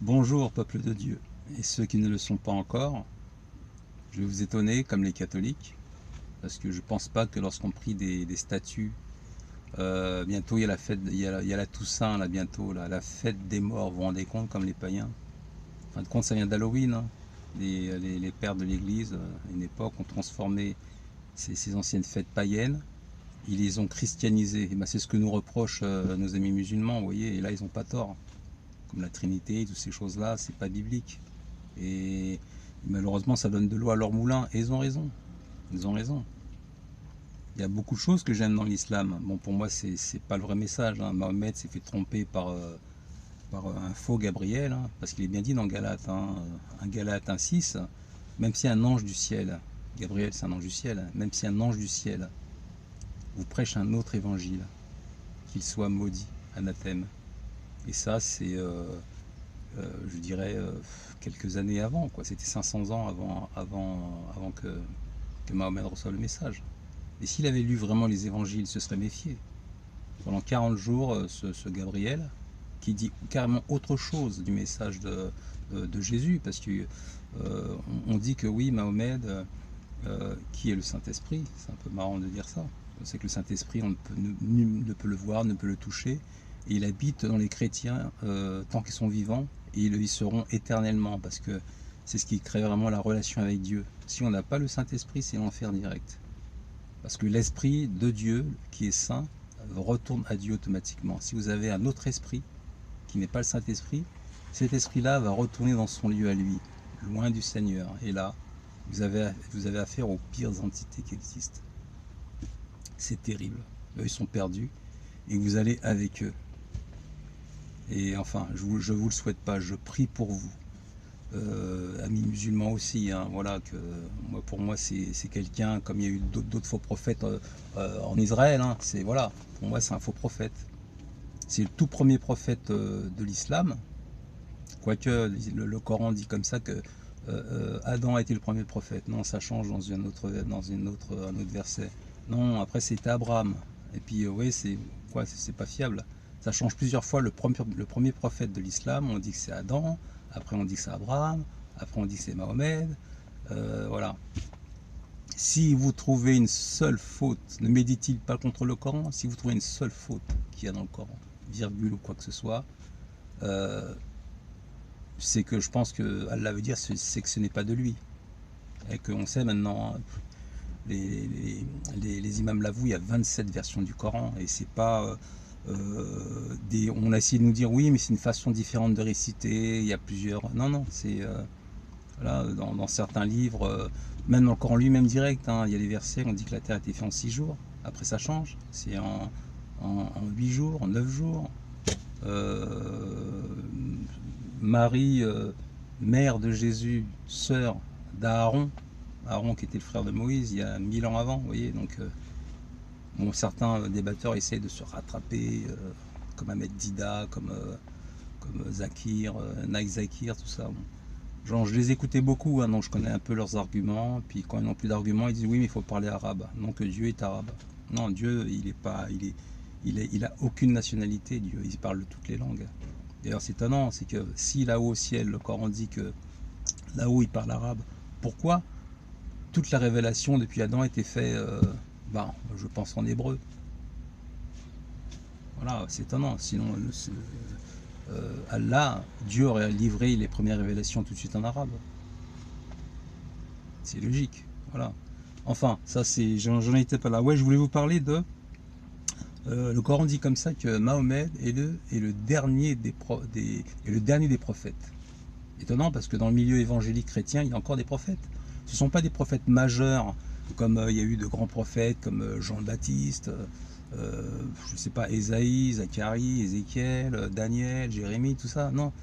Bonjour peuple de Dieu, et ceux qui ne le sont pas encore, je vais vous étonner comme les catholiques, parce que je pense pas que lorsqu'on prie des statues, bientôt il y a la fête, il y a la Toussaint là bientôt, là, la fête des morts, vous vous rendez compte comme les païens. En fin de compte ça vient d'Halloween, hein. Les pères de l'église, à une époque, ont transformé ces anciennes fêtes païennes, ils les ont christianisées, et ben, c'est ce que nous reprochent nos amis musulmans, vous voyez, et là ils n'ont pas tort, comme la Trinité, toutes ces choses-là, c'est pas biblique. Et malheureusement, ça donne de l'eau à leur moulin. Et ils ont raison. Ils ont raison. Il y a beaucoup de choses que j'aime dans l'islam. Bon, pour moi, c'est pas le vrai message, hein. Mahomet s'est fait tromper par un faux Gabriel, hein, parce qu'il est bien dit dans Galate, hein, un Galate 1,6, même si un ange du ciel, Gabriel c'est un ange du ciel, même si un ange du ciel vous prêche un autre évangile, qu'il soit maudit, anathème. Et ça, c'est, je dirais, quelques années avant, quoi. C'était 500 ans avant que Mahomet reçoive le message. Et s'il avait lu vraiment les évangiles, il se serait méfié. Pendant 40 jours, ce Gabriel, qui dit carrément autre chose du message de Jésus, parce qu'on on dit que oui, Mahomet, qui est le Saint-Esprit, c'est un peu marrant de dire ça, c'est que le Saint-Esprit, on ne peut le voir, ne peut le toucher, et il habite dans les chrétiens tant qu'ils sont vivants, et ils y seront éternellement, parce que c'est ce qui crée vraiment la relation avec Dieu. Si on n'a pas le Saint-Esprit, c'est l'enfer direct. Parce que l'Esprit de Dieu, qui est saint, retourne à Dieu automatiquement. Si vous avez un autre esprit, qui n'est pas le Saint-Esprit, cet esprit-là va retourner dans son lieu à lui, loin du Seigneur. Et là, vous avez affaire aux pires entités qui existent. C'est terrible. Eux, ils sont perdus, et vous allez avec eux. Et enfin, je vous le souhaite pas, je prie pour vous. Amis musulmans aussi, hein, voilà, que moi, pour moi c'est quelqu'un, comme il y a eu d'autres faux prophètes en Israël, hein, c'est voilà, pour moi c'est un faux prophète. C'est le tout premier prophète de l'islam, quoique le Coran dit comme ça que Adam a été le premier prophète. Non, ça change un autre verset. Non, après c'était Abraham. Et puis oui, c'est quoi, c'est pas fiable. Ça change plusieurs fois. Le premier prophète de l'islam, on dit que c'est Adam, après on dit que c'est Abraham, après on dit que c'est Mahomet. Voilà. Si vous trouvez une seule faute, ne médite-t-il pas contre le Coran? Si vous trouvez une seule faute qu'il y a dans le Coran, virgule ou quoi que ce soit, euh, c'est que je pense que Allah veut dire c'est que ce n'est pas de lui. Et qu'on sait maintenant, hein, les imams l'avouent, il y a 27 versions du Coran, et c'est pas on a essayé de nous dire oui, mais c'est une façon différente de réciter, il y a plusieurs. Non, non, c'est voilà, dans certains livres, même dans le Coran lui-même direct, hein, il y a des versets, on dit que la terre a été faite en 6 jours, après ça change, c'est en 8 jours, en 9 jours. Euh, Marie, mère de Jésus, sœur d'Aaron, Aaron qui était le frère de Moïse il y a 1000 ans avant, vous voyez, donc bon, certains débatteurs essayent de se rattraper, comme Ahmed Dida, comme Zakir, Nike Zakir, tout ça. Bon. Genre, je les écoutais beaucoup, hein, donc je connais un peu leurs arguments. Puis quand ils n'ont plus d'arguments, ils disent oui, mais il faut parler arabe. Non, que Dieu est arabe. Non, Dieu, il est pas, il a aucune nationalité. Dieu, il parle de toutes les langues. D'ailleurs, c'est étonnant, c'est que si là-haut au ciel, le Coran dit que là-haut il parle arabe, pourquoi toute la révélation depuis Adam a été faite, ben, je pense en hébreu. Voilà, c'est étonnant. Sinon, Allah, Dieu aurait livré les premières révélations tout de suite en arabe. C'est logique. Voilà. Enfin, ça c'est, j'en étais pas là. Ouais, je voulais vous parler de. Le Coran dit comme ça que Mahomet est le dernier est le dernier des prophètes. Étonnant parce que dans le milieu évangélique chrétien, il y a encore des prophètes. Ce ne sont pas des prophètes majeurs comme il y a eu de grands prophètes comme Jean le Baptiste, je ne sais pas, Ésaïe, Zacharie, Ézéchiel, Daniel, Jérémie, tout ça. Non,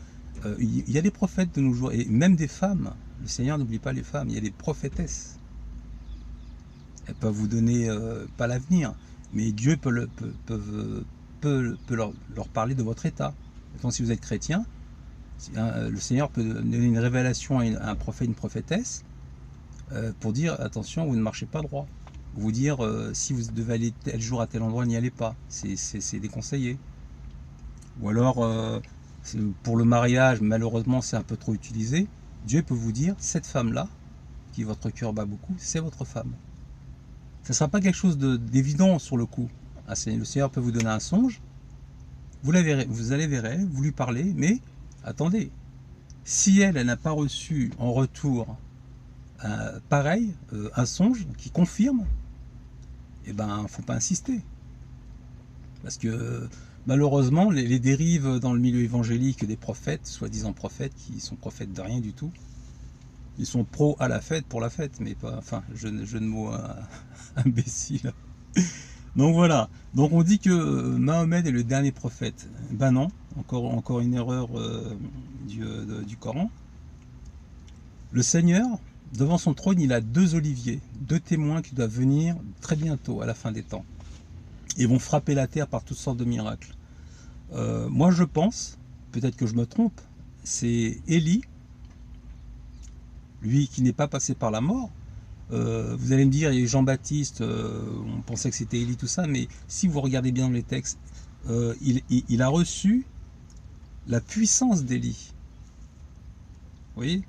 il y a des prophètes de nos jours et même des femmes. Le Seigneur n'oublie pas les femmes. Il y a des prophétesses. Elles peuvent vous donner pas l'avenir, mais Dieu peut leur parler de votre état. Maintenant, si vous êtes chrétien, le Seigneur peut donner une révélation à un prophète, une prophétesse, pour dire attention, vous ne marchez pas droit. Vous dire si vous devez aller tel jour à tel endroit, n'y allez pas. C'est déconseillé. Ou alors Pour le mariage, malheureusement, c'est un peu trop utilisé. Dieu peut vous dire, cette femme-là, qui votre cœur bat beaucoup, c'est votre femme. Ça ne sera pas quelque chose d'évident sur le coup. Le Seigneur peut vous donner un songe, vous allez vers elle, vous lui parlez, mais attendez, si elle n'a pas reçu en retour pareil, un songe qui confirme, eh ben, il ne faut pas insister. Parce que malheureusement, les dérives dans le milieu évangélique des prophètes, soi-disant prophètes, qui sont prophètes de rien du tout, ils sont pro à la fête pour la fête, mais pas, enfin, jeu de mots imbécile. Donc voilà, donc on dit que Mahomet est le dernier prophète. Ben non, encore une erreur du Coran. Le Seigneur, devant son trône, il a 2 oliviers, 2 témoins qui doivent venir très bientôt, à la fin des temps. Et vont frapper la terre par toutes sortes de miracles. Moi je pense, peut-être que je me trompe, c'est Élie, lui qui n'est pas passé par la mort. Vous allez me dire, il y a Jean-Baptiste, on pensait que c'était Élie, tout ça, mais si vous regardez bien les textes, il a reçu la puissance d'Élie. Vous voyez?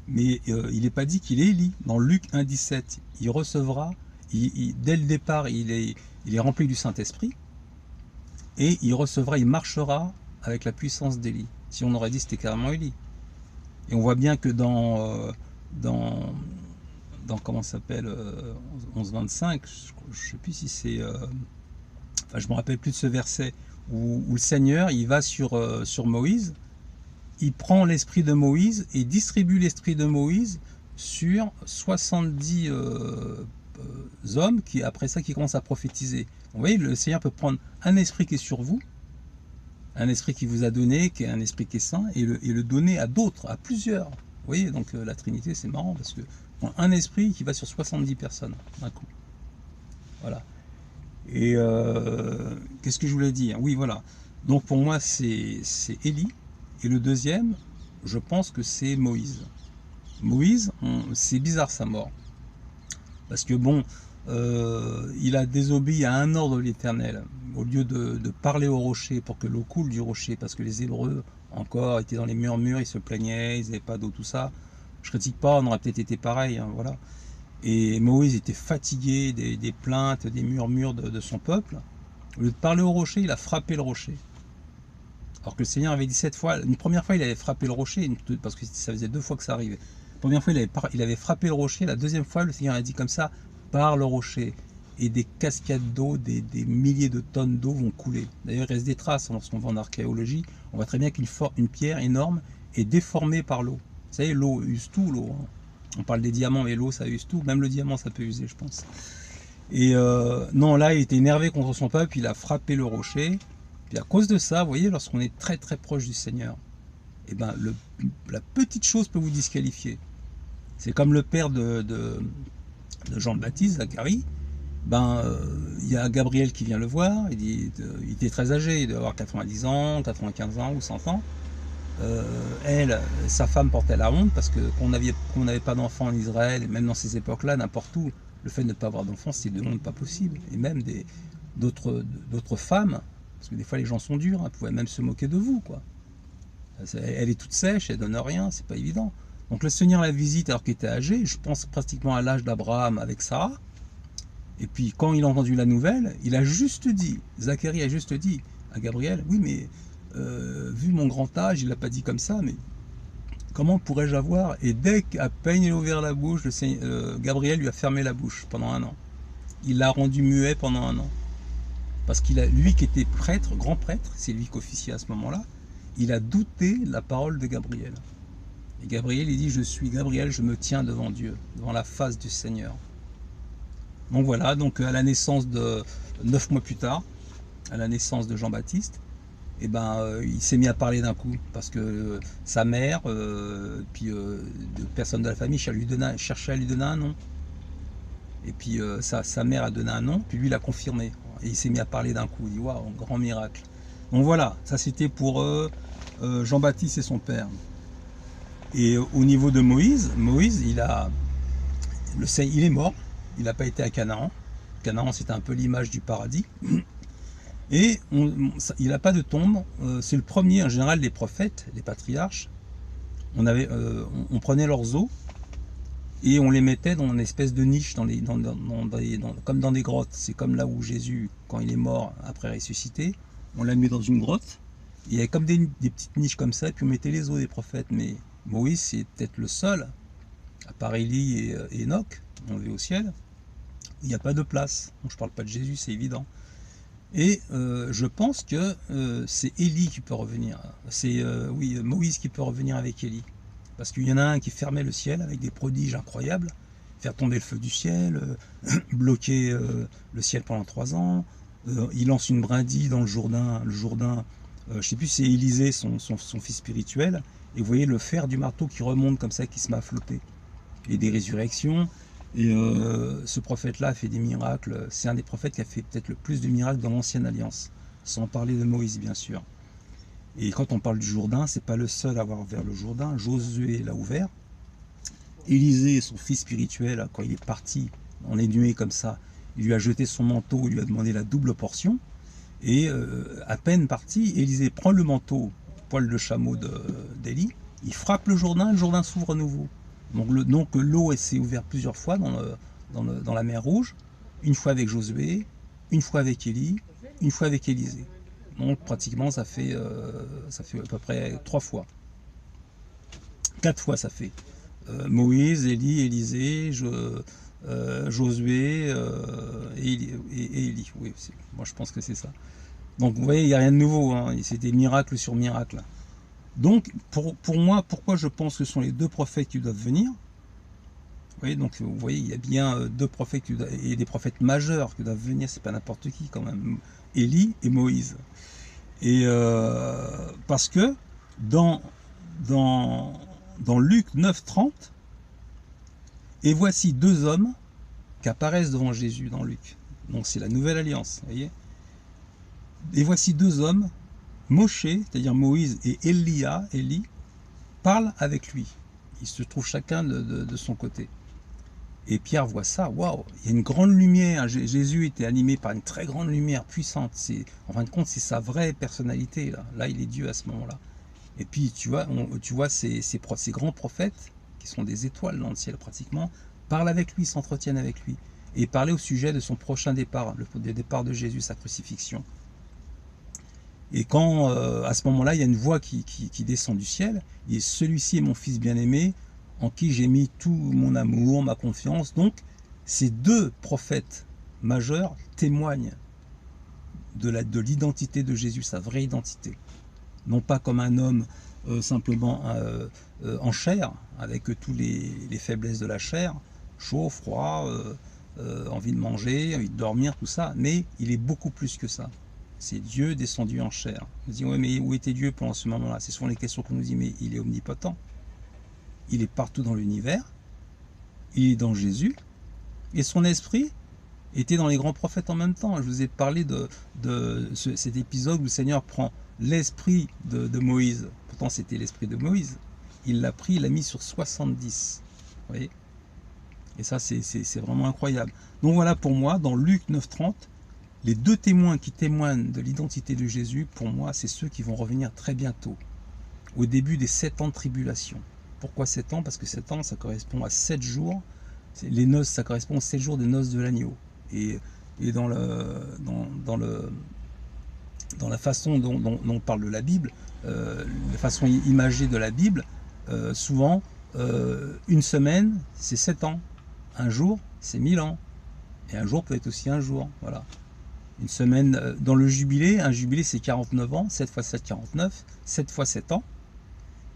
Mais il n'est pas dit qu'il est Élie. Dans Luc 1,17, il recevra, dès le départ, il est rempli du Saint-Esprit, et il marchera avec la puissance d'Élie. Si on aurait dit c'était carrément Élie. Et on voit bien que dans comment ça s'appelle, 11.25, je ne sais plus si c'est, enfin je me rappelle plus de ce verset, où le Seigneur, il va sur Moïse, il prend l'esprit de Moïse et distribue l'esprit de Moïse sur 70 hommes qui, après ça, qui commencent à prophétiser. Vous voyez, le Seigneur peut prendre un esprit qui est sur vous, un esprit qui vous a donné, qui est un esprit qui est saint, et le donner à d'autres, à plusieurs. Vous voyez, donc la Trinité, c'est marrant, parce que un esprit qui va sur 70 personnes, d'un coup. Voilà. Et qu'est-ce que je voulais dire? Oui, voilà. Donc pour moi, c'est Élie. Et le deuxième, je pense que c'est Moïse. Moïse, c'est bizarre sa mort. Parce que bon, il a désobéi à un ordre de l'Éternel. Au lieu de parler au rocher pour que l'eau coule du rocher, parce que les Hébreux, encore, étaient dans les murmures, ils se plaignaient, ils n'avaient pas d'eau, tout ça. Je critique pas, on aurait peut-être été pareil, hein, voilà. Et Moïse était fatigué des plaintes, des murmures de son peuple. Au lieu de parler au rocher, il a frappé le rocher. Alors que le Seigneur avait dit 7 fois, une première fois il avait frappé le rocher, parce que ça faisait 2 fois que ça arrivait. La première fois il avait frappé le rocher, la deuxième fois le Seigneur a dit comme ça, par le rocher. Et des cascades d'eau, des milliers de tonnes d'eau vont couler. D'ailleurs il reste des traces lorsqu'on va en archéologie, on voit très bien qu'une pierre énorme est déformée par l'eau. Vous savez, l'eau use tout, l'eau. Hein. On parle des diamants, et l'eau ça use tout, même le diamant ça peut user, je pense. Et non, là il était énervé contre son peuple, il a frappé le rocher. Puis à cause de ça, vous voyez, lorsqu'on est très très proche du Seigneur, eh ben, la petite chose peut vous disqualifier. C'est comme le père de Jean-Baptiste, Zacharie. Ben, il y a Gabriel qui vient le voir, il était très âgé, il devait avoir 90 ans, 95 ans ou 100 ans. Sa femme portait la honte parce que qu'on n'avait pas d'enfants en Israël, et même dans ces époques-là, n'importe où, le fait de ne pas avoir d'enfants, c'est de honte pas possible. Et même d'autres femmes, parce que des fois les gens sont durs, hein, pouvaient même se moquer de vous, quoi. Elle est toute sèche, elle donne rien, c'est pas évident. Donc le Seigneur la visite alors qu'il était âgé, je pense pratiquement à l'âge d'Abraham avec Sarah. Et puis quand il a entendu la nouvelle, il a juste dit, Zacharie a juste dit à Gabriel, oui mais vu mon grand âge, il l'a pas dit comme ça, mais comment pourrais-je avoir? Et dès qu'à peine il a ouvert la bouche, Gabriel lui a fermé la bouche pendant 1 an. Il l'a rendu muet pendant 1 an. Parce lui qui était prêtre, grand prêtre, c'est lui qui officiait à ce moment-là, il a douté la parole de Gabriel. Et Gabriel, il dit, je suis Gabriel, je me tiens devant Dieu, devant la face du Seigneur. Donc voilà, donc à la naissance de 9 mois plus tard, à la naissance de Jean-Baptiste, eh ben, il s'est mis à parler d'un coup, parce que sa mère, puis de personnes de la famille cherchaient à lui donner un nom. Et puis sa mère a donné un nom, puis lui l'a confirmé. Et il s'est mis à parler d'un coup, il dit waouh, grand miracle. Donc voilà, ça c'était pour Jean-Baptiste et son père. Et au niveau de Moïse, il est mort, il n'a pas été à Canaan. Canaan c'était un peu l'image du paradis. Et il n'a pas de tombe. C'est le premier, en général, les prophètes, les patriarches. On prenait leurs os et on les mettait dans une espèce de niche, comme dans des grottes. C'est comme là où Jésus, quand il est mort, après ressuscité, on l'a mis dans une grotte. Il y avait comme des petites niches comme ça, et puis on mettait les os des prophètes. Mais Moïse, c'est peut-être le seul, à part Élie et Enoch, on est au ciel, il n'y a pas de place. Donc, je ne parle pas de Jésus, c'est évident. Et je pense que c'est Élie qui peut revenir. C'est Moïse qui peut revenir avec Élie. Parce qu'il y en a un qui fermait le ciel avec des prodiges incroyables, faire tomber le feu du ciel, bloquer le ciel pendant 3 ans. Il lance une brindille dans le Jourdain. Je ne sais plus si c'est Élisée, son fils spirituel. Et vous voyez le fer du marteau qui remonte comme ça, qui se met à flotter. Et des résurrections. Et ce prophète-là a fait des miracles. C'est un des prophètes qui a fait peut-être le plus de miracles dans l'Ancienne Alliance. Sans parler de Moïse, bien sûr. Et quand on parle du Jourdain, c'est pas le seul à avoir ouvert le Jourdain. Josué l'a ouvert. Élisée, son fils spirituel, quand il est parti en nuée comme ça, il lui a jeté son manteau, il lui a demandé la double portion. Et à peine parti, Élisée prend le manteau, poil de chameau d'Élie, il frappe le Jourdain s'ouvre à nouveau. Donc l'eau s'est ouverte plusieurs fois dans la mer Rouge, une fois avec Josué, une fois avec Élie, une fois avec Élisée. Donc pratiquement ça fait à peu près 3 fois. 4 fois ça fait. Moïse, Élie, Élisée, Josué et Élie. Oui, moi je pense que c'est ça. Donc vous voyez, il n'y a rien de nouveau, hein. C'est des miracles sur miracles. Donc pour moi, pourquoi je pense que ce sont les 2 prophètes qui doivent venir? Vous voyez, donc vous voyez, il y a bien 2 prophètes et des prophètes majeurs qui doivent venir, c'est pas n'importe qui quand même. Élie et Moïse. Et parce que dans Luc 9,30, et voici 2 hommes qui apparaissent devant Jésus dans Luc. Donc c'est la nouvelle alliance, vous voyez. Et voici 2 hommes, Moshe, c'est-à-dire Moïse, et Élie, parlent avec lui. Ils se trouvent chacun de son côté. Et Pierre voit ça, waouh, il y a une grande lumière. Jésus était animé par une très grande lumière puissante. En fin de compte, c'est sa vraie personnalité. Là, il est Dieu à ce moment-là. Et puis, tu vois ces grands prophètes, qui sont des étoiles dans le ciel pratiquement, parlent avec lui, s'entretiennent avec lui. Et parlent au sujet de son prochain départ, le départ de Jésus, sa crucifixion. Et quand, à ce moment-là, il y a une voix qui descend du ciel, et celui-ci est mon fils bien-aimé, en qui j'ai mis tout mon amour, ma confiance. Donc, ces 2 prophètes majeurs témoignent de l'identité de Jésus, sa vraie identité. Non pas comme un homme simplement en chair, avec tous les faiblesses de la chair, chaud, froid, envie de manger, envie de dormir, tout ça, mais il est beaucoup plus que ça. C'est Dieu descendu en chair. On se dit, ouais, mais où était Dieu pendant ce moment-là? C'est souvent les questions qu'on nous dit, mais il est omnipotent. Il est partout dans l'univers. Il est dans Jésus. Et son esprit était dans les grands prophètes en même temps. Je vous ai parlé de cet épisode où le Seigneur prend l'esprit de Moïse. Pourtant, c'était l'esprit de Moïse. Il l'a pris, il l'a mis sur 70. Vous voyez? Et ça, c'est vraiment incroyable. Donc voilà, pour moi, dans Luc 9,30, les 2 témoins qui témoignent de l'identité de Jésus, pour moi, c'est ceux qui vont revenir très bientôt, au début des 7 ans de tribulation. Pourquoi 7 ans? Parce que 7 ans, ça correspond à 7 jours. Les noces, ça correspond aux 7 jours des noces de l'agneau. Et dans la façon dont on parle de la Bible, la façon imagée de la Bible, souvent, une semaine, c'est 7 ans. Un jour, c'est 1000 ans. Et un jour peut être aussi un jour. Voilà. Une semaine, dans le jubilé, un jubilé c'est 49 ans, 7 x 7, 49, 7 x 7 ans.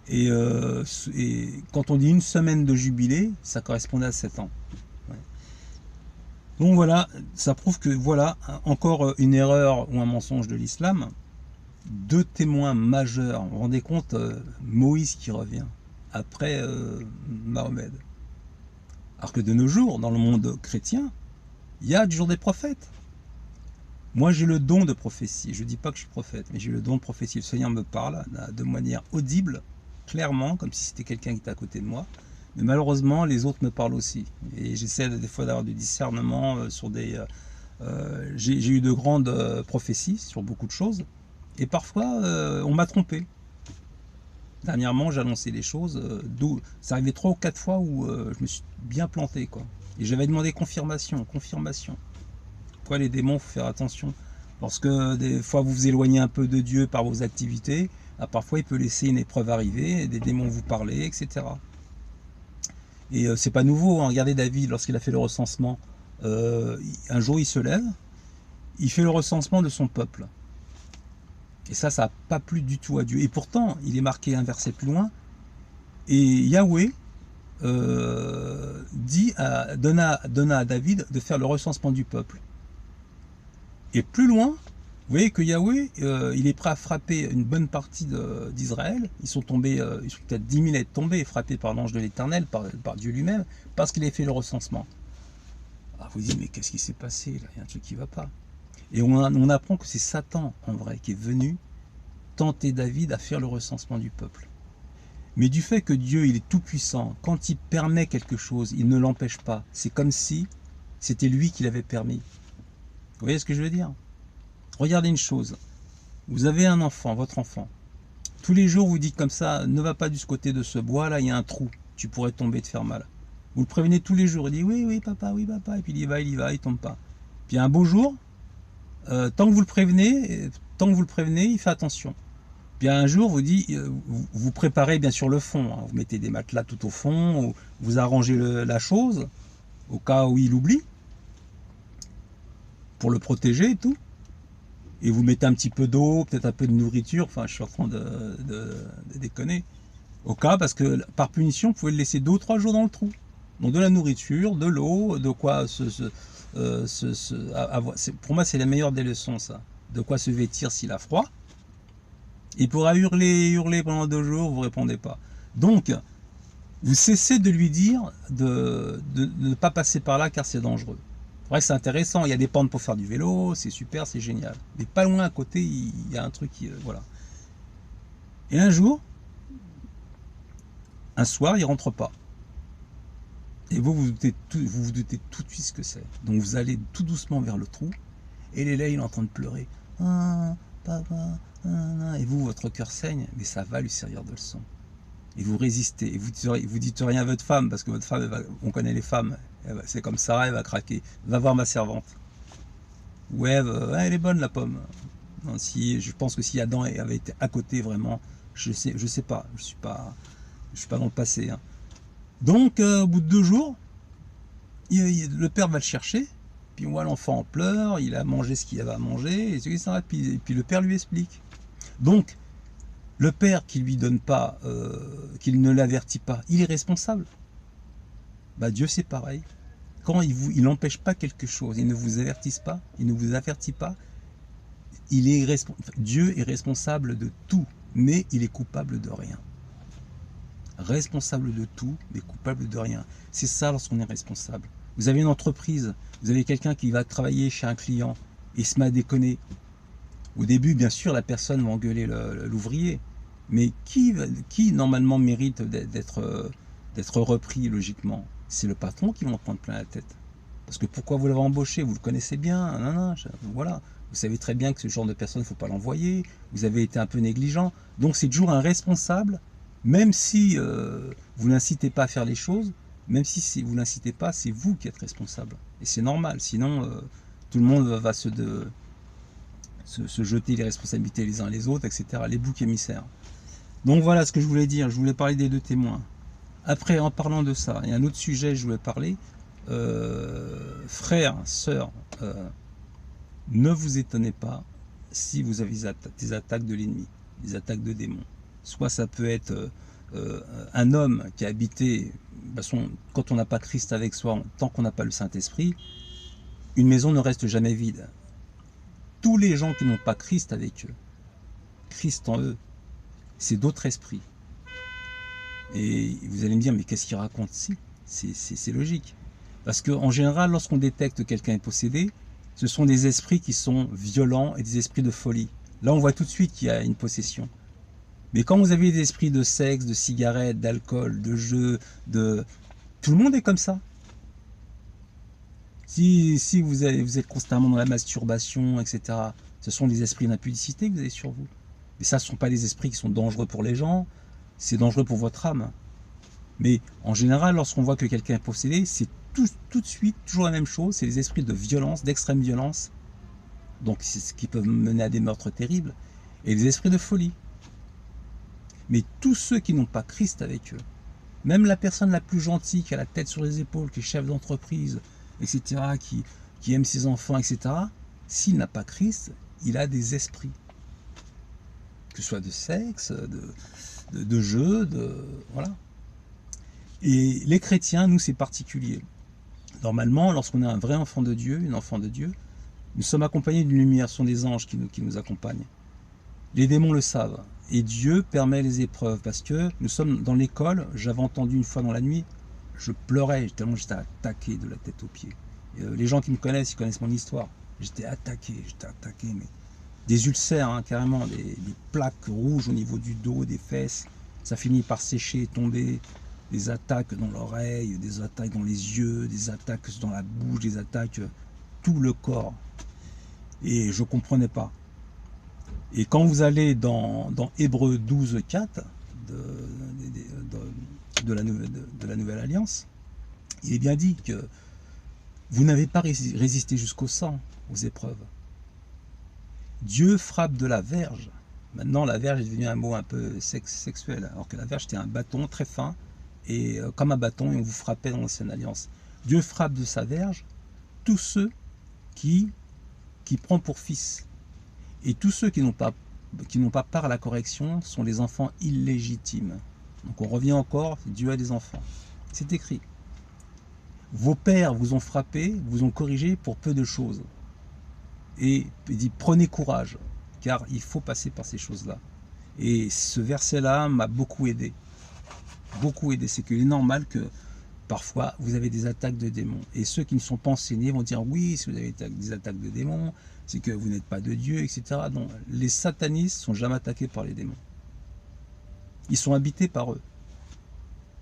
Et quand on dit une semaine de jubilé, ça correspondait à 7 ans. Ouais. Donc voilà, ça prouve que voilà, encore une erreur ou un mensonge de l'islam. 2 témoins majeurs. Vous vous rendez compte, Moïse qui revient après Mahomet. Alors que de nos jours, dans le monde chrétien, il y a toujours des prophètes. Moi, j'ai le don de prophétie. Je ne dis pas que je suis prophète, mais j'ai le don de prophétie. Le Seigneur me parle de manière audible, clairement, comme si c'était quelqu'un qui était à côté de moi. Mais malheureusement, les autres me parlent aussi. Et j'essaie des fois d'avoir du discernement sur des J'ai eu de grandes prophéties sur beaucoup de choses, et parfois on m'a trompé. Dernièrement, j'ai annoncé des choses, ça arrivait 3 ou 4 fois où je me suis bien planté, quoi. Et j'avais demandé confirmation, confirmation. Pourquoi les démons, faut faire attention. Lorsque des fois vous vous éloignez un peu de Dieu par vos activités, parfois il peut laisser une épreuve arriver, des démons vous parler, etc. Et c'est pas nouveau, hein. Regardez David, lorsqu'il a fait le recensement, un jour il se lève, il fait le recensement de son peuple. Et ça n'a pas plu du tout à Dieu. Et pourtant, il est marqué un verset plus loin, et Yahweh donna à David de faire le recensement du peuple. Et plus loin, vous voyez que Yahweh, il est prêt à frapper une bonne partie d'Israël. Ils sont tombés, ils sont peut-être 10 000 à être tombés, frappés par l'ange de l'Éternel, par Dieu lui-même, parce qu'il a fait le recensement. Alors vous dites, mais qu'est-ce qui s'est passé là? Il y a un truc qui ne va pas. Et on apprend que c'est Satan, en vrai, qui est venu tenter David à faire le recensement du peuple. Mais du fait que Dieu, il est tout-puissant, quand il permet quelque chose, il ne l'empêche pas. C'est comme si c'était lui qui l'avait permis. Vous voyez ce que je veux dire? Regardez une chose. Vous avez un enfant, votre enfant. Tous les jours, vous dites comme ça, ne va pas du côté de ce bois, là, il y a un trou. Tu pourrais tomber et te faire mal. Vous le prévenez tous les jours. Il dit, oui, oui, papa, oui, papa. Et puis il y va, il tombe pas. Puis un beau jour, tant que vous le prévenez, il fait attention. Puis un jour, vous préparez bien sûr le fond. Hein. Vous mettez des matelas tout au fond, vous arrangez la chose, au cas où il oublie, pour le protéger et tout. Et vous mettez un petit peu d'eau, peut-être un peu de nourriture. Enfin, je suis en train de déconner. Au cas, parce que par punition, vous pouvez le laisser 2 ou 3 jours dans le trou. Donc de la nourriture, de l'eau, de quoi pour moi, c'est la meilleure des leçons, ça. De quoi se vêtir s'il a froid. Il pourra hurler pendant 2 jours, vous répondez pas. Donc, vous cessez de lui dire de ne pas passer par là car c'est dangereux. Ouais, c'est intéressant, il y a des pentes pour faire du vélo, c'est super, c'est génial. Mais pas loin à côté, il y a un truc qui... voilà. Et un jour, un soir, il rentre pas. Et vous doutez tout de suite ce que c'est. Donc vous allez tout doucement vers le trou, et il est là, il est en train de pleurer. Ah, papa, et vous, votre cœur saigne, mais ça va lui servir de leçon. Et vous résistez, et vous dites rien à votre femme, parce que votre femme, on connaît les femmes, c'est comme ça, elle va craquer. Va voir ma servante. Ouais, elle est bonne la pomme. Non, je pense que si Adam avait été à côté vraiment, je sais pas, je suis pas dans le passé. Hein. Donc, au bout de 2 jours, le père va le chercher, puis on voit l'enfant en pleurs, il a mangé ce qu'il avait à manger, et puis le père lui explique. Donc, le père qui lui donne pas, qu'il ne l'avertit pas, il est responsable. Bah, Dieu c'est pareil. Quand il n'empêche pas quelque chose, il ne vous avertit pas, Dieu est responsable de tout, mais il est coupable de rien. Responsable de tout, mais coupable de rien. C'est ça lorsqu'on est responsable. Vous avez une entreprise, vous avez quelqu'un qui va travailler chez un client, et il se met à déconner. Au début, bien sûr, la personne va engueuler l'ouvrier, mais qui normalement mérite d'être repris logiquement? C'est le patron qui va en prendre plein la tête. Parce que pourquoi vous l'avez embauché? Vous le connaissez bien, voilà. Vous savez très bien que ce genre de personne, il ne faut pas l'envoyer. Vous avez été un peu négligent. Donc c'est toujours un responsable, même si vous n'incitez pas à faire les choses, même si vous n'incitez pas, c'est vous qui êtes responsable. Et c'est normal, sinon tout le monde va se jeter les responsabilités les uns les autres, etc. Les boucs émissaires. Donc voilà ce que je voulais dire. Je voulais parler des 2 témoins. Après, en parlant de ça, il y a un autre sujet que je voulais parler. Frères, sœurs, ne vous étonnez pas si vous avez des attaques de l'ennemi, des attaques de démons. Soit ça peut être un homme qui a habité, de toute façon, quand on n'a pas Christ avec soi, tant qu'on n'a pas le Saint-Esprit, une maison ne reste jamais vide. Tous les gens qui n'ont pas Christ avec eux, Christ en eux, c'est d'autres esprits. Et vous allez me dire, mais qu'est-ce qu'il raconte? Si, c'est logique. Parce qu'en général, lorsqu'on détecte que quelqu'un est possédé, ce sont des esprits qui sont violents et des esprits de folie. Là, on voit tout de suite qu'il y a une possession. Mais quand vous avez des esprits de sexe, de cigarettes, d'alcool, de jeux, tout le monde est comme ça. Si vous êtes constamment dans la masturbation, etc., ce sont les esprits d'impudicité que vous avez sur vous. Mais ça, ce ne sont pas les esprits qui sont dangereux pour les gens, c'est dangereux pour votre âme. Mais en général, lorsqu'on voit que quelqu'un est possédé, c'est tout de suite toujours la même chose, c'est les esprits de violence, d'extrême violence, donc c'est ce qui peut mener à des meurtres terribles, et les esprits de folie. Mais tous ceux qui n'ont pas Christ avec eux, même la personne la plus gentille, qui a la tête sur les épaules, qui est chef d'entreprise, etc., qui aime ses enfants, etc., s'il n'a pas Christ, il a des esprits. Que ce soit de sexe, de jeu, voilà. Et les chrétiens, nous, c'est particulier. Normalement, lorsqu'on est un vrai enfant de Dieu, une enfant de Dieu, nous sommes accompagnés d'une lumière, ce sont des anges qui nous accompagnent. Les démons le savent. Et Dieu permet les épreuves, parce que nous sommes dans l'école, j'avais entendu une fois dans la nuit, je pleurais tellement j'étais attaqué de la tête aux pieds. Et, les gens qui me connaissent, ils connaissent mon histoire. J'étais attaqué, mais des ulcères, hein, carrément, des plaques rouges au niveau du dos, des fesses. Ça finit par sécher, tomber, des attaques dans l'oreille, des attaques dans les yeux, des attaques dans la bouche, des attaques tout le corps. Et je ne comprenais pas. Et quand vous allez dans Hébreux 12, 4 de la Nouvelle Alliance, il est bien dit que vous n'avez pas résisté jusqu'au sang, aux épreuves. Dieu frappe de la verge. Maintenant, la verge est devenue un mot un peu sexuel, alors que la verge était un bâton très fin, et comme un bâton, et on vous frappait dans l'Ancienne Alliance. Dieu frappe de sa verge tous ceux qui prend pour fils. Et tous ceux qui n'ont pas part à la correction sont les enfants illégitimes. Donc on revient encore, Dieu a des enfants. C'est écrit. Vos pères vous ont frappé, vous ont corrigé pour peu de choses. Et il dit, prenez courage, car il faut passer par ces choses-là. Et ce verset-là m'a beaucoup aidé. Beaucoup aidé. C'est qu'il est normal que parfois vous avez des attaques de démons. Et ceux qui ne sont pas enseignés vont dire, oui, si vous avez des attaques de démons, c'est que vous n'êtes pas de Dieu, etc. Non, les satanistes ne sont jamais attaqués par les démons. Ils sont habités par eux.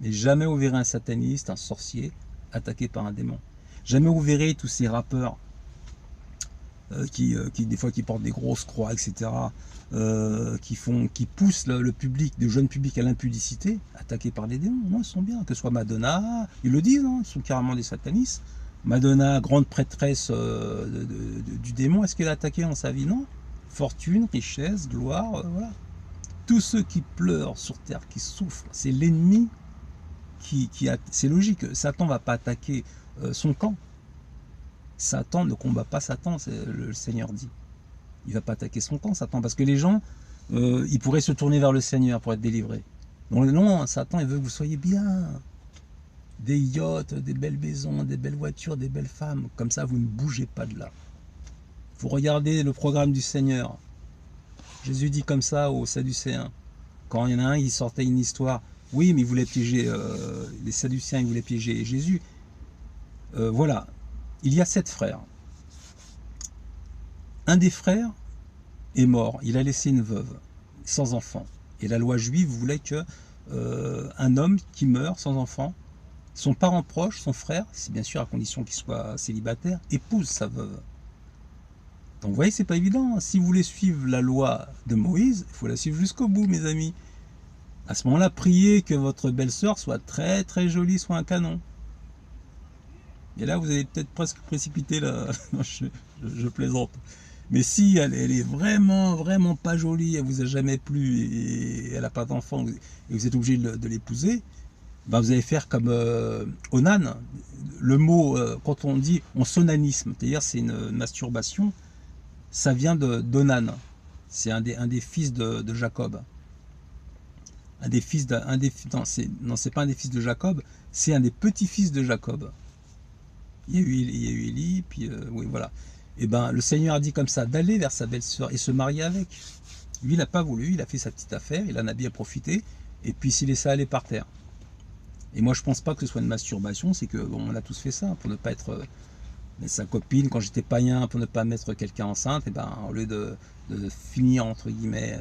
Mais jamais vous verrez un sataniste, un sorcier, attaqué par un démon. Jamais vous verrez tous ces rappeurs qui des fois qui portent des grosses croix, etc., qui poussent le public, le jeune public à l'impudicité, attaqués par les démons. Non, ils sont bien. Que ce soit Madonna, ils le disent, hein, ils sont carrément des satanistes. Madonna, grande prêtresse du démon, est-ce qu'elle a attaqué dans sa vie? Non. Fortune, richesse, gloire, voilà. Tous ceux qui pleurent sur terre, qui souffrent, c'est l'ennemi c'est logique. Satan ne va pas attaquer son camp. Satan ne combat pas Satan, le Seigneur dit. Il ne va pas attaquer son camp, Satan, parce que les gens, ils pourraient se tourner vers le Seigneur pour être délivrés. Donc non, Satan, il veut que vous soyez bien. Des yachts, des belles maisons, des belles voitures, des belles femmes. Comme ça, vous ne bougez pas de là. Vous regardez le programme du Seigneur. Jésus dit comme ça aux Sadducéens. Quand il y en a un, il sortait une histoire. Oui, mais il voulait piéger, les Sadducéens, ils voulaient piéger Jésus. Voilà. Il y a 7 frères. Un des frères est mort. Il a laissé une veuve, sans enfant. Et la loi juive voulait que un homme qui meurt sans enfant, son parent proche, son frère, c'est bien sûr à condition qu'il soit célibataire, épouse sa veuve. Donc vous voyez, c'est pas évident. Si vous voulez suivre la loi de Moïse, il faut la suivre jusqu'au bout, mes amis. À ce moment-là, priez que votre belle-sœur soit très très jolie, soit un canon. Et là, vous allez peut-être presque précipiter là. je plaisante. Mais si elle est vraiment, vraiment pas jolie, elle vous a jamais plu et elle n'a pas d'enfant et vous êtes obligé de l'épouser, ben vous allez faire comme Onan. Le mot, quand on dit on sonanisme, c'est-à-dire c'est une masturbation, ça vient d'Onan. C'est un des fils de Jacob. Non, c'est pas un des fils de Jacob, c'est un des petits-fils de Jacob. Il y a eu Élie, puis oui, voilà. Et ben le Seigneur a dit comme ça, d'aller vers sa belle-sœur et se marier avec. Lui, il n'a pas voulu, il a fait sa petite affaire, il en a bien profité, et puis il s'est laissé aller par terre. Et moi, je pense pas que ce soit une masturbation, c'est que bon, on a tous fait ça, pour ne pas être sa copine, quand j'étais païen, pour ne pas mettre quelqu'un enceinte, et ben au lieu de finir entre guillemets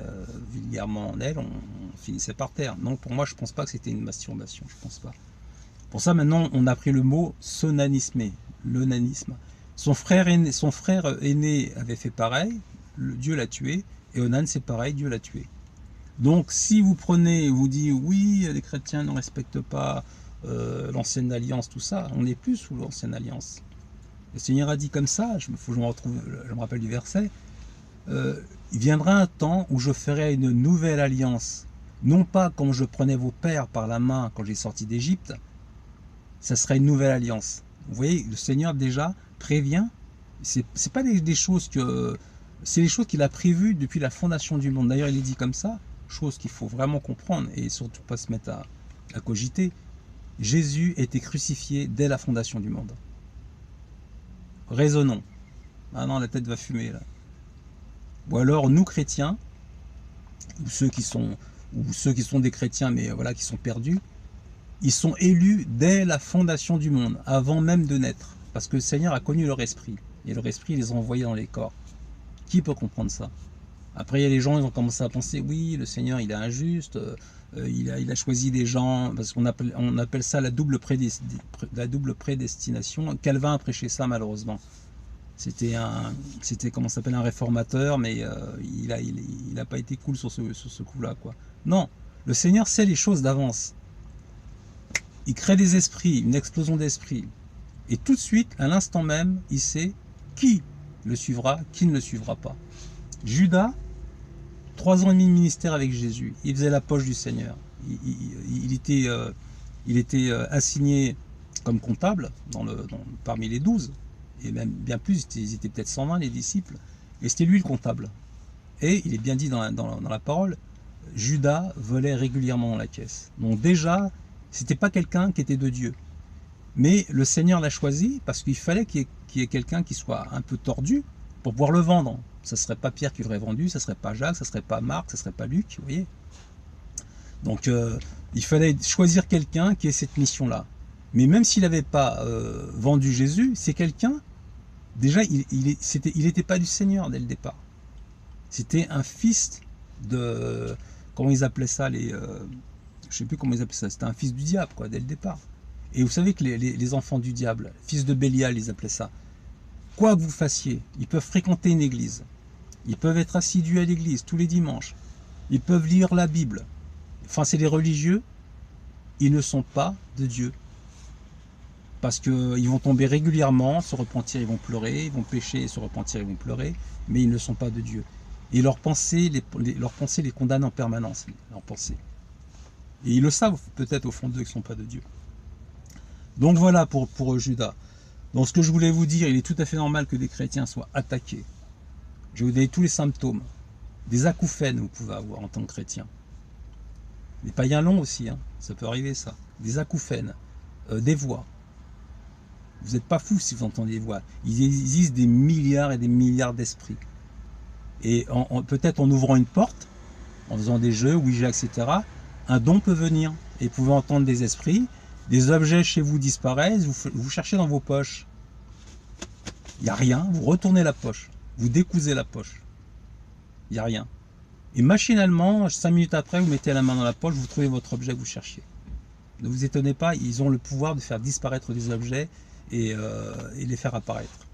vulgairement en elle, on finissait par terre. Non, pour moi, je pense pas que c'était une masturbation, je pense pas. Pour ça, maintenant, on a pris le mot sonanismer. l'onanisme. Son frère aîné avait fait pareil, Dieu l'a tué, et Onan c'est pareil, Dieu l'a tué. Donc si vous prenez, vous dites oui, les chrétiens ne respectent pas l'ancienne alliance, tout ça, on n'est plus sous l'ancienne alliance. Le Seigneur a dit comme ça, je me rappelle du verset, il viendra un temps où je ferai une nouvelle alliance, non pas comme je prenais vos pères par la main quand j'ai sorti d'Égypte, ça sera une nouvelle alliance. Vous voyez, le Seigneur déjà prévient, c'est pas des choses que... C'est les choses qu'il a prévues depuis la fondation du monde. D'ailleurs, il est dit comme ça, chose qu'il faut vraiment comprendre et surtout pas se mettre à cogiter. Jésus était crucifié dès la fondation du monde. Raisonnons. Ah non, la tête va fumer là. Ou alors nous chrétiens, ou ceux qui sont des chrétiens mais voilà qui sont perdus, ils sont élus dès la fondation du monde, avant même de naître, parce que le Seigneur a connu leur esprit et leur esprit les a envoyés dans les corps. Qui peut comprendre ça? Après, il y a les gens, ils ont commencé à penser, oui, le Seigneur, il est injuste, il a choisi des gens, parce qu'on appelle ça la double prédestination. Calvin a prêché ça, malheureusement. C'était comment ça s'appelle, un réformateur, mais il a pas été cool sur ce coup-là, quoi. Non, le Seigneur sait les choses d'avance. Il crée des esprits, une explosion d'esprits. Et tout de suite, à l'instant même, il sait qui le suivra, qui ne le suivra pas. Judas, 3 ans et demi de ministère avec Jésus, il faisait la poche du Seigneur. Il était assigné comme comptable parmi les 12, et même bien plus, ils étaient peut-être 120 les disciples, et c'était lui le comptable. Et il est bien dit dans la parole, Judas volait régulièrement dans la caisse. Donc déjà, c'était pas quelqu'un qui était de Dieu. Mais le Seigneur l'a choisi parce qu'il fallait qu'il y ait quelqu'un qui soit un peu tordu pour pouvoir le vendre. Ça ne serait pas Pierre qui l'aurait vendu, ça ne serait pas Jacques, ça ne serait pas Marc, ça ne serait pas Luc, vous voyez. Donc il fallait choisir quelqu'un qui ait cette mission-là. Mais même s'il n'avait pas vendu Jésus, c'est quelqu'un, déjà il n'était pas du Seigneur dès le départ. C'était un fils de... Comment ils appelaient ça je ne sais plus comment ils appelaient ça, c'était un fils du diable, quoi, dès le départ. Et vous savez que les enfants du diable, fils de Bélial, ils appelaient ça. Quoi que vous fassiez, ils peuvent fréquenter une église. Ils peuvent être assidus à l'église tous les dimanches. Ils peuvent lire la Bible. Enfin, c'est les religieux. Ils ne sont pas de Dieu. Parce qu'ils vont tomber régulièrement, se repentir, ils vont pleurer. Ils vont pécher, se repentir, ils vont pleurer. Mais ils ne sont pas de Dieu. Et leurs pensées les condamnent en permanence. Leurs pensées. Et ils le savent peut-être au fond d'eux qu'ils ne sont pas de Dieu. Donc voilà pour Judas. Donc ce que je voulais vous dire, il est tout à fait normal que des chrétiens soient attaqués. Je vais vous donner tous les symptômes. Des acouphènes vous pouvez avoir en tant que chrétien. Les païens longs aussi, hein, ça peut arriver ça. Des acouphènes, des voix. Vous n'êtes pas fous si vous entendez des voix. Il existe des milliards et des milliards d'esprits. Et peut-être en ouvrant une porte, en faisant des jeux, Ouija, etc., un don peut venir. Et vous pouvez entendre des esprits. Des objets chez vous disparaissent, vous cherchez dans vos poches. Il n'y a rien, vous retournez la poche. Vous décousez la poche. Il n'y a rien. Et machinalement, 5 minutes après, vous mettez la main dans la poche, vous trouvez votre objet que vous cherchiez. Ne vous étonnez pas, ils ont le pouvoir de faire disparaître des objets et les faire apparaître.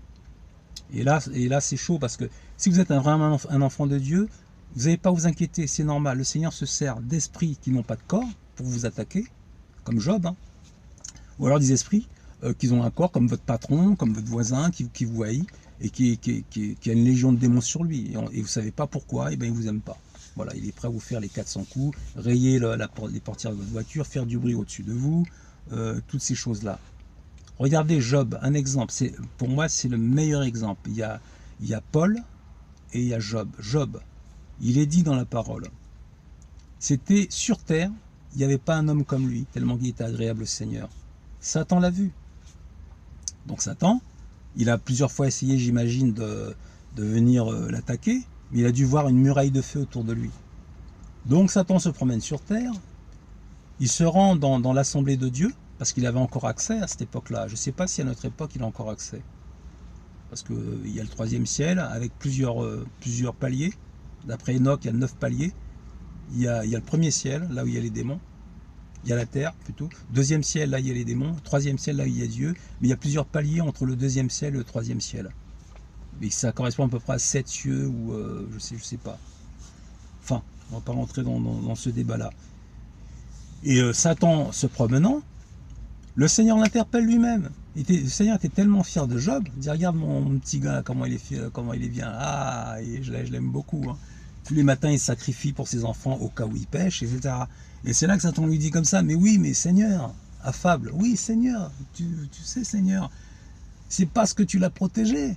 Et là c'est chaud parce que si vous êtes vraiment un enfant de Dieu, vous n'avez pas à vous inquiéter, c'est normal. Le Seigneur se sert d'esprits qui n'ont pas de corps pour vous attaquer, comme Job, hein. Ou alors des esprits qui ont un corps comme votre patron, comme votre voisin qui vous haït et qui a une légion de démons sur lui. Et vous ne savez pas pourquoi, et ben il ne vous aime pas. Voilà, il est prêt à vous faire les 400 coups, rayer les portières de votre voiture, faire du bruit au-dessus de vous, toutes ces choses-là. Regardez Job, un exemple. Pour moi, c'est le meilleur exemple. Il y a Paul et il y a Job. Job, il est dit dans la parole. C'était sur terre, il n'y avait pas un homme comme lui, tellement qu'il était agréable au Seigneur. Satan l'a vu. Donc Satan, il a plusieurs fois essayé, j'imagine, de venir l'attaquer, mais il a dû voir une muraille de feu autour de lui. Donc Satan se promène sur terre, il se rend dans l'assemblée de Dieu, parce qu'il avait encore accès à cette époque-là. Je ne sais pas si à notre époque il a encore accès. Parce qu'il y a le 3e ciel, avec plusieurs paliers. D'après Enoch, il y a 9 paliers. Il y a le 1er ciel, là où il y a les démons. il y a la terre plutôt. Deuxième ciel, là il y a les démons. Troisième ciel, là il y a Dieu. Mais il y a plusieurs paliers entre le deuxième ciel et le troisième ciel. Et ça correspond à peu près à 7 cieux ou je sais pas. Enfin, on va pas rentrer dans ce débat-là. Et Satan se promenant, le Seigneur l'interpelle lui-même. Le Seigneur était tellement fier de Job. Il dit, regarde mon petit gars, comment il est fier, comment il est bien. Ah, et je l'aime beaucoup. Hein. Tous les matins, il sacrifie pour ses enfants au cas où il pêche, etc. Et c'est là que Satan lui dit comme ça, mais oui, mais Seigneur, affable, oui, Seigneur, tu sais, Seigneur, c'est parce que tu l'as protégé.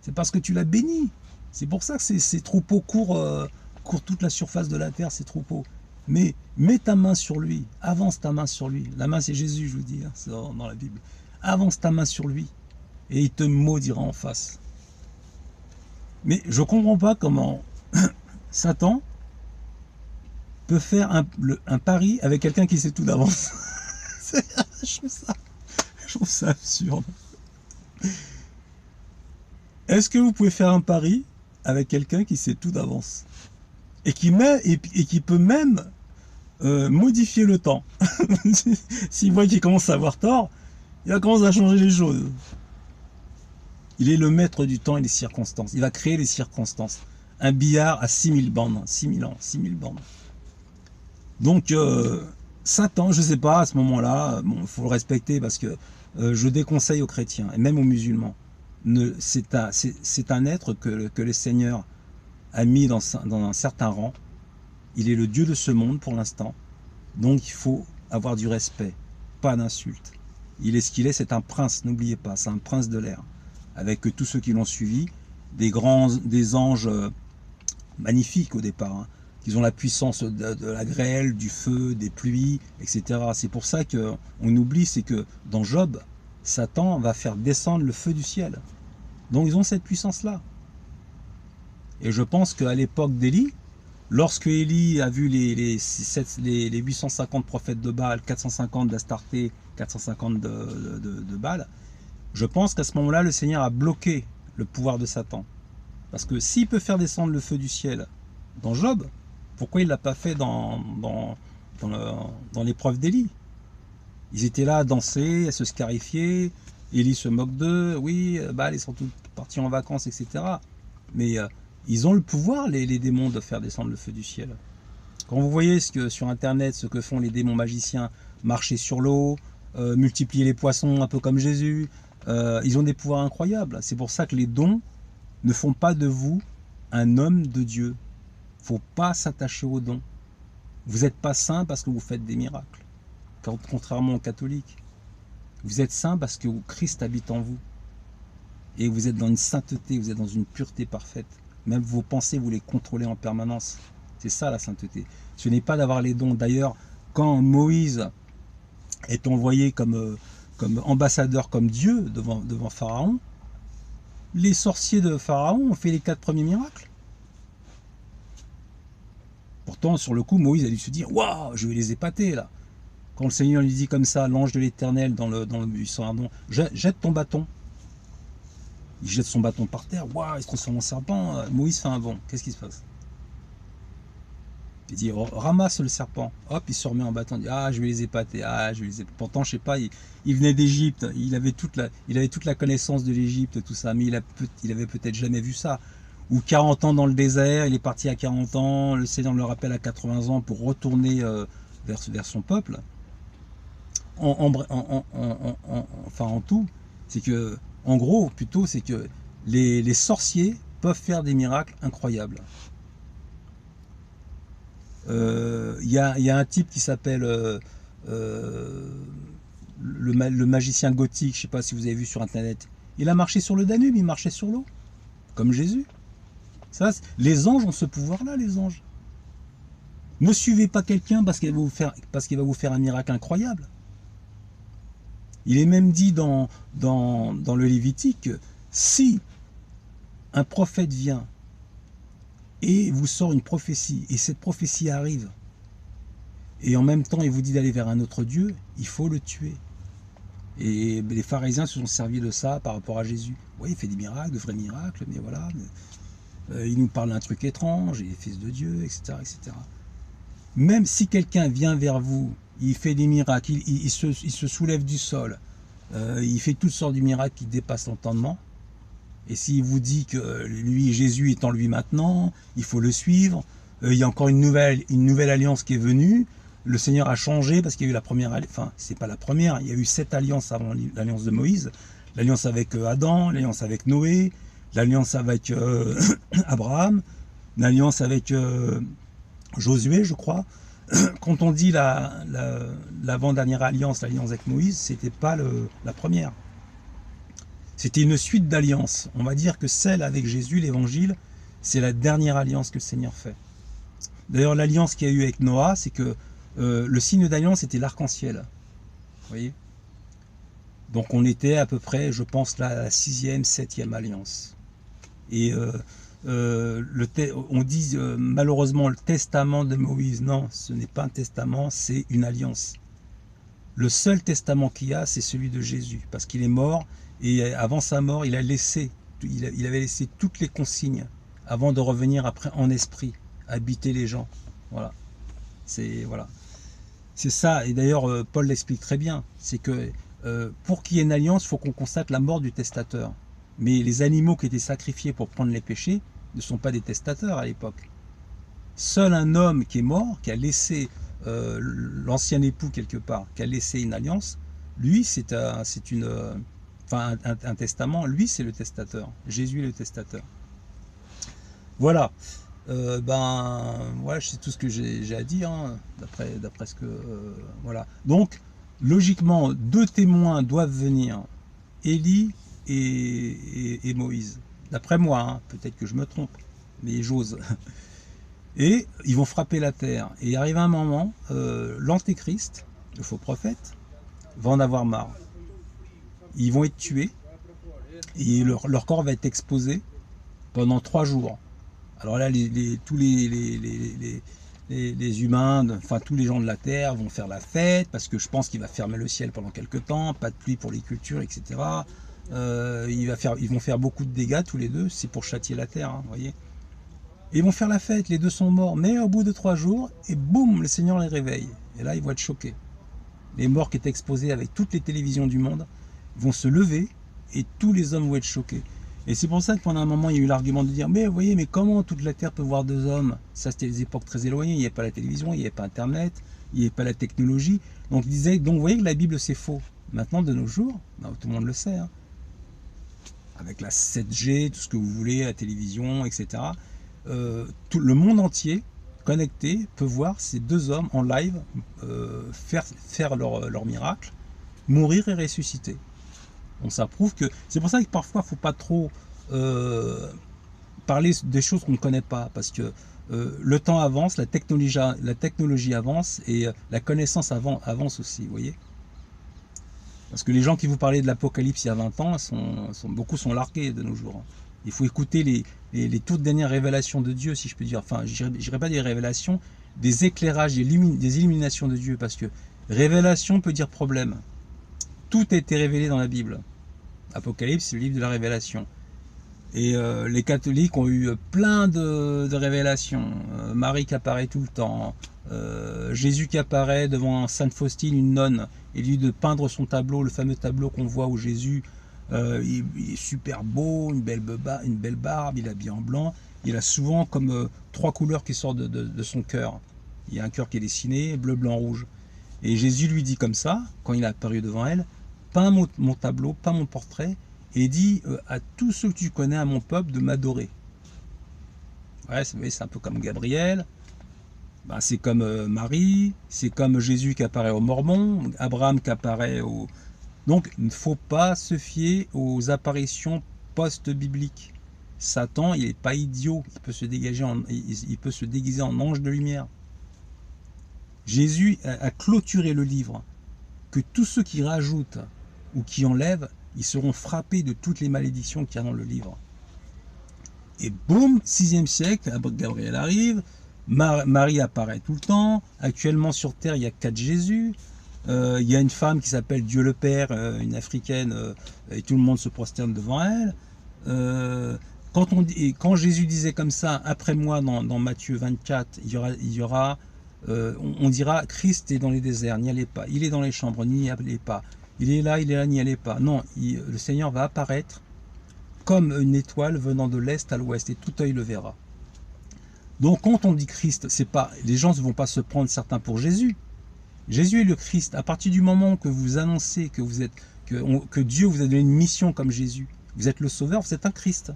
C'est parce que tu l'as béni. C'est pour ça que ces troupeaux courent toute la surface de la terre, ces troupeaux. Mais mets ta main sur lui, avance ta main sur lui. La main c'est Jésus, je vous dis, hein, c'est dans la Bible. Avance ta main sur lui et il te maudira en face. Mais je ne comprends pas comment Satan peut faire un pari avec quelqu'un qui sait tout d'avance. je trouve ça absurde. Est-ce que vous pouvez faire un pari avec quelqu'un qui sait tout d'avance et qui peut même modifier le temps? S'il voit qu'il commence à avoir tort, il va commencer à changer les choses. Il est le maître du temps et des circonstances. Il va créer les circonstances. Un billard à 6000 bandes, 6000 ans, 6000 bandes. Donc, Satan, je ne sais pas, à ce moment-là, bon, faut le respecter parce que je déconseille aux chrétiens, et même aux musulmans, c'est un être que le Seigneur a mis dans un certain rang. Il est le Dieu de ce monde pour l'instant. Donc, il faut avoir du respect, pas d'insulte. Il est ce qu'il est, c'est un prince, n'oubliez pas, c'est un prince de l'air. Avec tous ceux qui l'ont suivi, des anges magnifiques au départ, hein, qui ont la puissance de la grêle, du feu, des pluies, etc. C'est pour ça qu'on oublie, c'est que dans Job, Satan va faire descendre le feu du ciel. Donc ils ont cette puissance-là. Et je pense qu'à l'époque d'Élie, lorsque Élie a vu les 850 prophètes de Baal, 450 d'Astarté, 450 de Baal, je pense qu'à ce moment-là, le Seigneur a bloqué le pouvoir de Satan. Parce que s'il peut faire descendre le feu du ciel dans Job, pourquoi il ne l'a pas fait dans l'épreuve d'Élie? Ils étaient là à danser, à se scarifier, Élie se moque d'eux, oui, ils sont tous partis en vacances, etc. Mais ils ont le pouvoir, les démons, de faire descendre le feu du ciel. Quand vous voyez sur Internet ce que font les démons magiciens, marcher sur l'eau, multiplier les poissons un peu comme Jésus, ils ont des pouvoirs incroyables. C'est pour ça que les dons ne font pas de vous un homme de Dieu. Il ne faut pas s'attacher aux dons. Vous n'êtes pas saint parce que vous faites des miracles, contrairement aux catholiques. Vous êtes saint parce que Christ habite en vous. Et vous êtes dans une sainteté, vous êtes dans une pureté parfaite. Même vos pensées, vous les contrôlez en permanence. C'est ça la sainteté. Ce n'est pas d'avoir les dons. D'ailleurs, quand Moïse est envoyé comme ambassadeur, comme Dieu devant Pharaon, les sorciers de Pharaon ont fait les 4 premiers miracles. Pourtant, sur le coup, Moïse a dû se dire « Waouh, je vais les épater là !» Quand le Seigneur lui dit comme ça, l'ange de l'Éternel dans le buisson ardent, « Jette ton bâton !» Il jette son bâton par terre, « Waouh, il se transforme en serpent !» Moïse fait un bond. Qu'est-ce qui se passe? Il dit « Ramasse le serpent !» Hop, il se remet en bâton, il dit « Ah, je vais les épater, je vais les épater. » Pourtant, je sais pas, il venait d'Égypte, il avait toute la connaissance de l'Égypte, tout ça, mais il avait peut-être jamais vu ça. Ou 40 ans dans le désert, il est parti à 40 ans, le Seigneur le rappelle à 80 ans pour retourner vers son peuple. Enfin, en tout, c'est que, en gros, plutôt, c'est que les sorciers peuvent faire des miracles incroyables. Il y a un type qui s'appelle le magicien gothique, je ne sais pas si vous avez vu sur Internet. Il a marché sur le Danube, il marchait sur l'eau, comme Jésus. Ça, les anges ont ce pouvoir-là, les anges. Ne suivez pas quelqu'un parce qu'il va vous faire un miracle incroyable. Il est même dit dans le Lévitique que si un prophète vient et vous sort une prophétie, et cette prophétie arrive, et en même temps il vous dit d'aller vers un autre Dieu, il faut le tuer. Et les pharisiens se sont servis de ça par rapport à Jésus. Oui, il fait des miracles, de vrais miracles, mais voilà... il nous parle d'un truc étrange, il est fils de Dieu, etc., etc. même si quelqu'un vient vers vous, il fait des miracles, il se soulève du sol, il fait toutes sortes de miracles qui dépassent l'entendement, et s'il vous dit que lui, Jésus est en lui maintenant, il faut le suivre, il y a encore une nouvelle alliance qui est venue, le Seigneur a changé parce qu'il y a eu la première, enfin c'est pas la première, il y a eu 7 alliances avant l'alliance de Moïse, l'alliance avec Adam, l'alliance avec Noé, l'alliance avec Abraham, l'alliance avec Josué, je crois. Quand on dit l'avant-dernière alliance, l'alliance avec Moïse, c'était pas la première. C'était une suite d'alliances. On va dire que celle avec Jésus, l'évangile, c'est la dernière alliance que le Seigneur fait. D'ailleurs, l'alliance qu'il y a eu avec Noah, c'est que le signe d'alliance était l'arc-en-ciel. Vous voyez? Donc on était à peu près, je pense, là, à la 6e, 7e alliance. Et on dit malheureusement le testament de Moïse. Non, ce n'est pas un testament, c'est une alliance. Le seul testament qu'il y a, c'est celui de Jésus, parce qu'il est mort, et avant sa mort, il avait laissé toutes les consignes, avant de revenir après en esprit, habiter les gens. Voilà. Voilà. C'est ça, et d'ailleurs Paul l'explique très bien, c'est que pour qu'il y ait une alliance, il faut qu'on constate la mort du testateur. Mais les animaux qui étaient sacrifiés pour prendre les péchés ne sont pas des testateurs à l'époque. Seul un homme qui est mort, qui a laissé l'ancien époux quelque part, qui a laissé une alliance, lui c'est un testament, lui c'est le testateur. Jésus est le testateur. Voilà. Voilà, c'est tout ce que j'ai à dire, hein, d'après ce que... voilà. Donc, logiquement, 2 témoins doivent venir, Élie et Moïse. D'après moi, hein, peut-être que je me trompe, mais j'ose. Et ils vont frapper la terre. Et arrive un moment, l'antéchrist, le faux prophète, va en avoir marre. Ils vont être tués, et leur corps va être exposé pendant 3 jours. Alors là, tous les humains, enfin tous les gens de la Terre vont faire la fête, parce que je pense qu'il va fermer le ciel pendant quelques temps, pas de pluie pour les cultures, etc. Ils vont faire beaucoup de dégâts tous les deux, c'est pour châtier la Terre, hein, vous voyez. Et ils vont faire la fête, les deux sont morts, mais au bout de 3 jours, et boum, le Seigneur les réveille. Et là, ils vont être choqués. Les morts qui étaient exposés avec toutes les télévisions du monde vont se lever, et tous les hommes vont être choqués. Et c'est pour ça que pendant un moment, il y a eu l'argument de dire « Mais vous voyez, mais comment toute la Terre peut voir 2 hommes ?» Ça, c'était des époques très éloignées, il n'y avait pas la télévision, il n'y avait pas Internet, il n'y avait pas la technologie. Donc, vous voyez que la Bible, c'est faux. Maintenant, de nos jours, tout le monde le sait, hein, avec la 7G, tout ce que vous voulez, la télévision, etc., tout le monde entier, connecté, peut voir ces 2 hommes en live faire leur miracle, mourir et ressusciter. Donc ça prouve que... C'est pour ça que parfois, il ne faut pas trop parler des choses qu'on ne connaît pas, parce que le temps avance, la technologie avance, et la connaissance avance aussi, vous voyez. Parce que les gens qui vous parlaient de l'Apocalypse il y a 20 ans, beaucoup sont largués de nos jours. Il faut écouter les toutes dernières révélations de Dieu, si je peux dire. Enfin, je ne dirais pas des révélations, des éclairages, des illuminations de Dieu, parce que révélation peut dire problème. Tout a été révélé dans la Bible. Apocalypse, c'est le livre de la révélation. Et les catholiques ont eu plein de révélations. Marie qui apparaît tout le temps. Jésus qui apparaît devant Sainte Faustine, une nonne, et lui de peindre son tableau, le fameux tableau qu'on voit où Jésus, il est super beau, une belle barbe, il est habillé en blanc. Il a souvent comme 3 couleurs qui sortent de son cœur. Il y a un cœur qui est dessiné, bleu, blanc, rouge. Et Jésus lui dit comme ça, quand il est apparu devant elle, peins mon tableau, peins mon portrait, et dit à tous ceux que tu connais, à mon peuple, de m'adorer. Ouais, c'est un peu comme Gabriel, ben, c'est comme Marie, c'est comme Jésus qui apparaît aux Mormons, Abraham qui apparaît aux... Donc, il ne faut pas se fier aux apparitions post-bibliques. Satan, il n'est pas idiot, il peut se déguiser en ange de lumière. Jésus a clôturé le livre, que tous ceux qui rajoutent ou qui enlèvent, ils seront frappés de toutes les malédictions qu'il y a dans le livre. Et boum, 6e siècle, Gabriel arrive, Marie apparaît tout le temps, actuellement sur Terre, il y a 4 Jésus, il y a une femme qui s'appelle Dieu le Père, une africaine, et tout le monde se prosterne devant elle. Quand Jésus disait comme ça, après moi, dans Matthieu 24, il y aura on dira Christ est dans les déserts, n'y allez pas. Il est dans les chambres, n'y allez pas. Il est là, n'y allez pas. Non, le Seigneur va apparaître comme une étoile venant de l'est à l'ouest, et tout œil le verra. Donc quand on dit Christ, c'est pas, les gens ne vont pas se prendre certains pour Jésus. Jésus est le Christ. À partir du moment que vous annoncez que vous êtes, que Dieu vous a donné une mission comme Jésus, vous êtes le Sauveur, vous êtes un Christ.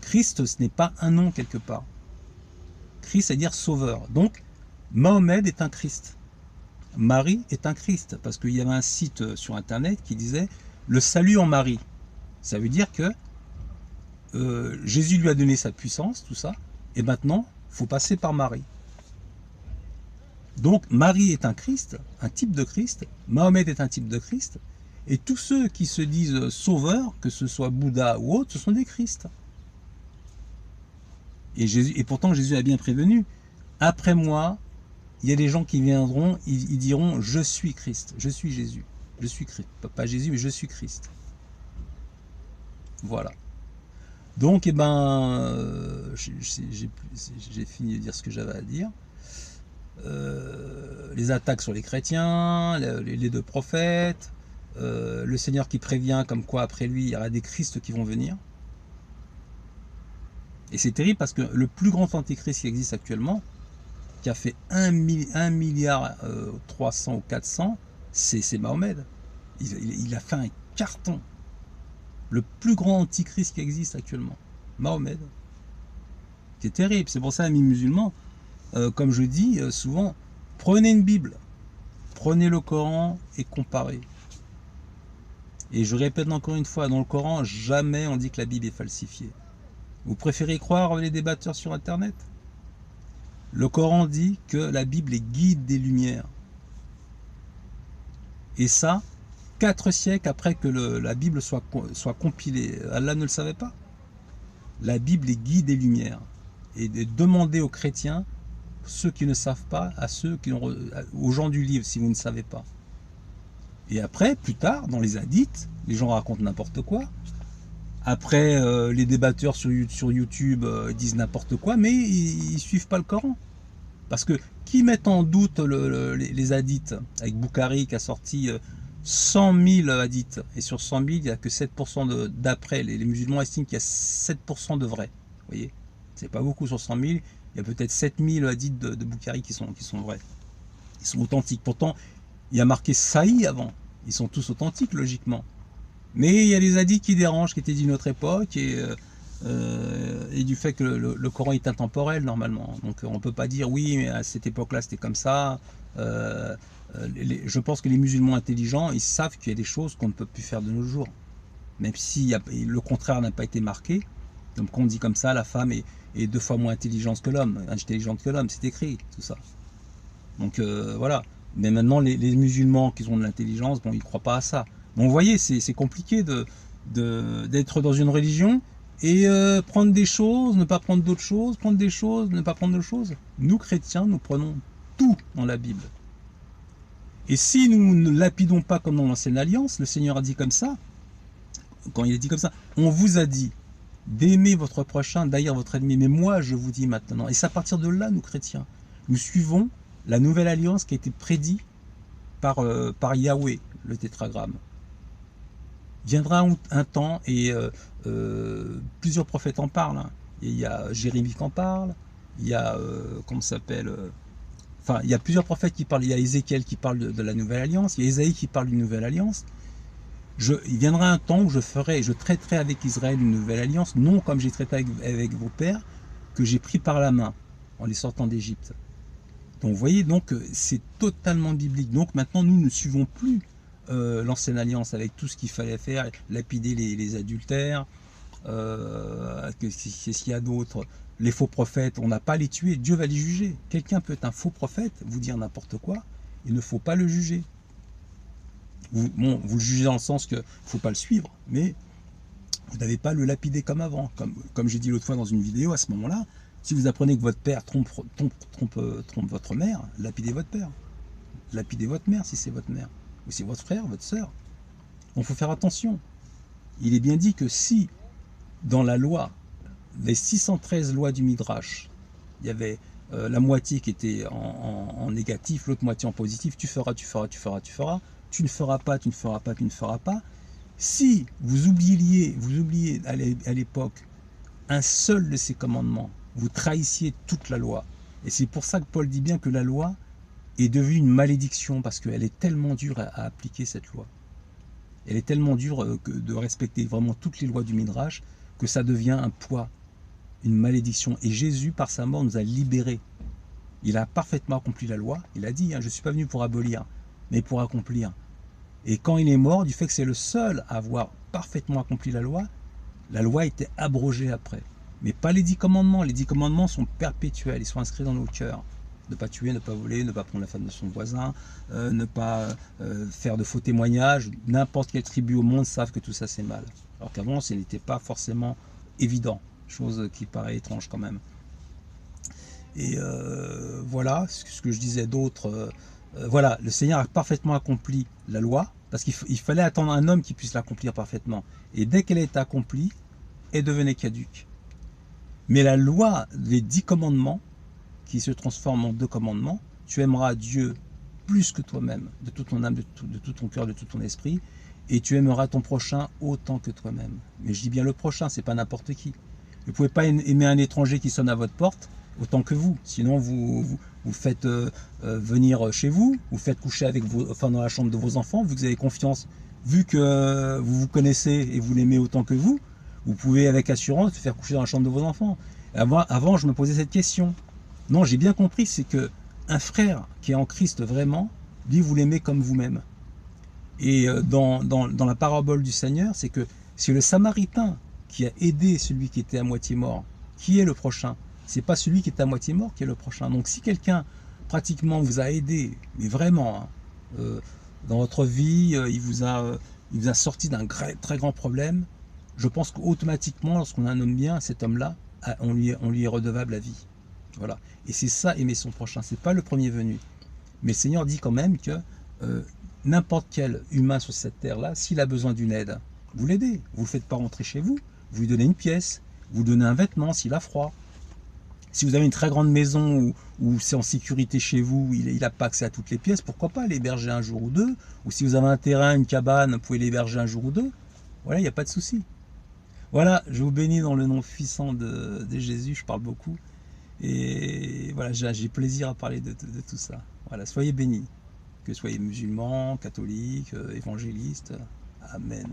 Christ, ce n'est pas un nom quelque part. Christ, c'est-à-dire Sauveur. Donc, Mahomet est un Christ. Marie est un Christ, parce qu'il y avait un site sur Internet qui disait « Le salut en Marie ». Ça veut dire que Jésus lui a donné sa puissance, tout ça, et maintenant, il faut passer par Marie. Donc, Marie est un Christ, un type de Christ, Mahomet est un type de Christ, et tous ceux qui se disent sauveurs, que ce soit Bouddha ou autre, ce sont des Christs. Et pourtant, Jésus a bien prévenu, après moi, il y a des gens qui viendront, ils diront, je suis Christ, je suis Jésus, je suis Christ, pas Jésus, mais je suis Christ. Voilà. Donc, eh ben, j'ai fini de dire ce que j'avais à dire. Les attaques sur les chrétiens, les deux prophètes, le Seigneur qui prévient comme quoi après lui, il y aura des Christs qui vont venir. Et c'est terrible parce que le plus grand antéchrist qui existe actuellement, qui a fait 1 milliard 300 ou 400, c'est Mahomet. Il a fait un carton. Le plus grand antichrist qui existe actuellement, Mahomet. C'est terrible. C'est pour ça, amis musulmans, comme je dis souvent, prenez une Bible, prenez le Coran et comparez. Et je répète encore une fois, dans le Coran, jamais on dit que la Bible est falsifiée. Vous préférez croire les débatteurs sur Internet? Le Coran dit que la Bible est guide des Lumières. Et ça, 4 siècles après que la Bible soit compilée. Allah ne le savait pas. La Bible est guide des Lumières. Et demandez aux chrétiens, ceux qui ne savent pas, aux gens du livre, si vous ne savez pas. Et après, plus tard, dans les hadiths, les gens racontent n'importe quoi. Après, les débatteurs sur YouTube disent n'importe quoi, mais ils ne suivent pas le Coran. Parce que qui met en doute les hadiths, avec Boukhari qui a sorti 100 000 hadiths, et sur 100 000, il n'y a que 7% d'après. Les musulmans estiment qu'il y a 7% de vrai. Vous voyez, c'est pas beaucoup sur 100 000, il y a peut-être 7 000 hadiths de Boukhari qui sont vrais. Ils sont authentiques. Pourtant, il y a marqué Sahih avant. Ils sont tous authentiques, logiquement. Mais il y a des hadiths qui dérangent, qui étaient d'une autre époque, et du fait que le Coran est intemporel, normalement. Donc on ne peut pas dire, oui, mais à cette époque-là, c'était comme ça. Je pense que les musulmans intelligents, ils savent qu'il y a des choses qu'on ne peut plus faire de nos jours. Même si le contraire n'a pas été marqué. Donc quand on dit comme ça, la femme est 2 fois moins intelligente que l'homme. C'est écrit, tout ça. Donc voilà. Mais maintenant, les musulmans qui ont de l'intelligence, bon, ils ne croient pas à ça. Donc vous voyez, c'est compliqué d'être dans une religion et prendre des choses, ne pas prendre d'autres choses, prendre des choses, ne pas prendre d'autres choses. Nous, chrétiens, nous prenons tout dans la Bible. Et si nous ne lapidons pas comme dans l'Ancienne Alliance, le Seigneur a dit comme ça, quand il a dit comme ça, on vous a dit d'aimer votre prochain, d'haïr votre ennemi, mais moi je vous dis maintenant, et c'est à partir de là, nous chrétiens, nous suivons la nouvelle alliance qui a été prédite par Yahweh, le tétragramme. Viendra un temps, et plusieurs prophètes en parlent, hein. Et il y a Jérémie qui en parle, il y a, comment ça s'appelle, enfin, il y a plusieurs prophètes qui parlent, il y a Ézéchiel qui parle de la nouvelle alliance, il y a Ésaïe qui parle d'une nouvelle alliance. Il viendra un temps où je traiterai avec Israël une nouvelle alliance, non comme j'ai traité avec vos pères, que j'ai pris par la main en les sortant d'Égypte. Donc vous voyez, donc c'est totalement biblique. Donc maintenant nous ne suivons plus l'ancienne alliance avec tout ce qu'il fallait faire, lapider les adultères, qu'est-ce qu'il y a d'autre, les faux prophètes, on n'a pas à les tuer, Dieu va les juger. Quelqu'un peut être un faux prophète, vous dire n'importe quoi, il ne faut pas le juger. Vous le jugez dans le sens que ne faut pas le suivre, mais vous n'avez pas à le lapider comme avant. Comme j'ai dit l'autre fois dans une vidéo, à ce moment-là, si vous apprenez que votre père trompe votre mère, lapidez votre père. Lapidez votre mère si c'est votre mère. Ou c'est votre frère, votre sœur. Donc il faut faire attention. Il est bien dit que si, dans la loi, les 613 lois du Midrash, il y avait la moitié qui était en négatif, l'autre moitié en positif, tu feras, tu feras, tu feras, tu feras, tu ne feras pas, tu ne feras pas, tu ne feras pas. Si vous oubliez à l'époque un seul de ces commandements, vous trahissiez toute la loi. Et c'est pour ça que Paul dit bien que la loi est devenue une malédiction, parce qu'elle est tellement dure à appliquer, cette loi. Elle est tellement dure de respecter vraiment toutes les lois du Midrash, que ça devient un poids, une malédiction. Et Jésus, par sa mort, nous a libérés. Il a parfaitement accompli la loi. Il a dit, je ne suis pas venu pour abolir, mais pour accomplir. Et quand il est mort, du fait que c'est le seul à avoir parfaitement accompli la loi était abrogée après. Mais pas les 10 commandements. Les 10 commandements sont perpétuels, ils sont inscrits dans nos cœurs. Ne pas tuer, ne pas voler, ne pas prendre la femme de son voisin, ne pas faire de faux témoignages. N'importe quelle tribu au monde savent que tout ça c'est mal. Alors qu'avant, ce n'était pas forcément évident. Chose qui paraît étrange quand même. Et voilà, ce que je disais d'autre. Voilà, le Seigneur a parfaitement accompli la loi, parce qu'il fallait attendre un homme qui puisse l'accomplir parfaitement. Et dès qu'elle est accomplie, elle devenait caduque. Mais la loi, les 10 commandements, qui se transforment en 2 commandements, tu aimeras Dieu plus que toi-même, de toute ton âme, de tout ton cœur, de tout ton esprit, et tu aimeras ton prochain autant que toi-même. Mais je dis bien le prochain, c'est pas n'importe qui. Vous ne pouvez pas aimer un étranger qui sonne à votre porte autant que vous. Sinon, vous faites venir chez vous, vous faites coucher avec dans la chambre de vos enfants, vu que vous avez confiance, vu que vous vous connaissez et vous l'aimez autant que vous pouvez avec assurance faire coucher dans la chambre de vos enfants. Avant, je me posais cette question. Non, j'ai bien compris, c'est que un frère qui est en Christ vraiment, lui, vous l'aimez comme vous-même. Et dans la parabole du Seigneur, c'est que si le Samaritain qui a aidé celui qui était à moitié mort, qui est le prochain? C'est pas celui qui est à moitié mort qui est le prochain. Donc si quelqu'un pratiquement vous a aidé, mais vraiment, dans votre vie, il vous a sorti d'un très grand problème, je pense qu'automatiquement, lorsqu'on a un homme bien, cet homme-là, on lui est redevable la vie. Voilà. Et c'est ça, aimer son prochain. C'est pas le premier venu. Mais le Seigneur dit quand même que n'importe quel humain sur cette terre-là, s'il a besoin d'une aide, vous l'aidez. Vous ne le faites pas rentrer chez vous. Vous lui donnez une pièce. Vous lui donnez un vêtement s'il a froid. Si vous avez une très grande maison où c'est en sécurité chez vous, il n'a pas accès à toutes les pièces, pourquoi pas l'héberger un jour ou deux? Ou si vous avez un terrain, une cabane, vous pouvez l'héberger un jour ou deux. Voilà, il n'y a pas de souci. Voilà, je vous bénis dans le nom puissant de Jésus, je parle beaucoup. Et voilà, j'ai plaisir à parler de tout ça. Voilà, soyez bénis, que soyez musulmans, catholiques, évangélistes. Amen.